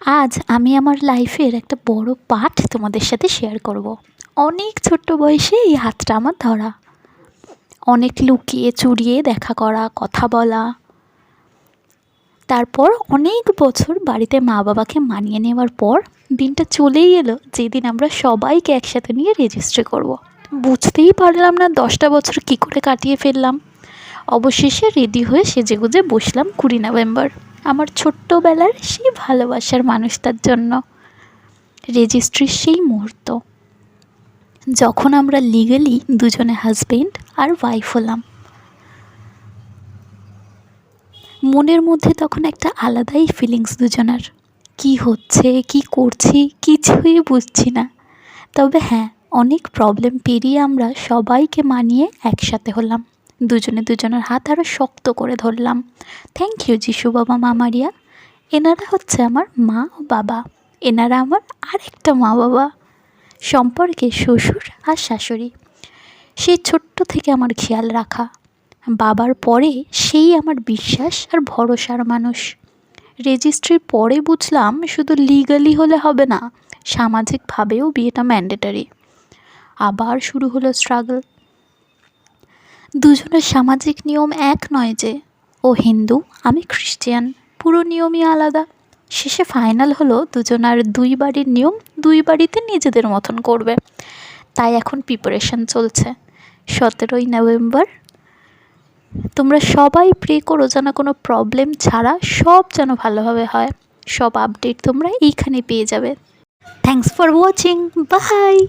আজ আমি আমার লাইফের একটা বড় পার্ট তোমাদের সাথে শেয়ার করব। অনেক ছোট্ট বয়সে এই হাতটা আমার ধরা, অনেক লুকিয়ে চুরিয়ে দেখা করা, কথা বলা, তারপর অনেক বছর বাড়িতে মা বাবাকে মানিয়ে নেওয়ার পর দিনটা চলেই এলো যেদিন আমরা সবাইকে একসাথে নিয়ে রেজিস্ট্রি করব। বুঝতেই পারলাম না 10টা বছর কী করে কাটিয়ে ফেললাম। অবশেষে রেডি হয়ে সেজেগুজে বসলাম 20 নভেম্বর, আমার ছোট্টবেলার সেই ভালোবাসার মানুষটার জন্য। রেজিস্ট্রির সেই মুহূর্ত যখন আমরা লিগালি দুজনে হাজবেন্ড আর ওয়াইফ হলাম, মনের মধ্যে তখন একটা আলাদাই ফিলিংস দুজনার। কি হচ্ছে, কি করছি, কিছুই বুঝছি না। তবে হ্যাঁ, অনেক প্রবলেম পেরিয়ে আমরা সবাইকে মানিয়ে একসাথে হলাম, দুজনে দুজনের হাত আরও শক্ত করে ধরলাম। থ্যাংক ইউ যিশু বাবা মা মারিয়া। এনারা হচ্ছে আমার মা ও বাবা, এনারা আমার আরেকটা মা বাবা। সম্পর্কে শ্বশুর আর শাশুড়ি, সেই ছোট্ট থেকে আমার খেয়াল রাখা। বাবার পরে সেই আমার বিশ্বাস আর ভরসার মানুষ। রেজিস্ট্রির পরে বুঝলাম শুধু লিগালি হলে হবে না, সামাজিকভাবেও বিয়েটা ম্যান্ডেটারি। আবার শুরু হলো স্ট্রাগল। দুজনের সামাজিক নিয়ম এক নয় যে, ও হিন্দু আমি খ্রিস্টান, পুরো নিয়মই আলাদা। শেষে ফাইনাল হলো দুজনার দুই বাড়ির নিয়ম দুই বাড়িতে নিজেদের মতন করবে। তাই এখন প্রিপারেশন চলছে। 17ই নভেম্বর তোমরা সবাই প্রে করো যেন কোনো প্রবলেম ছাড়া সব যেন ভালোভাবে হয়। সব আপডেট তোমরা এইখানে পেয়ে যাবে। Thanks for watching, by.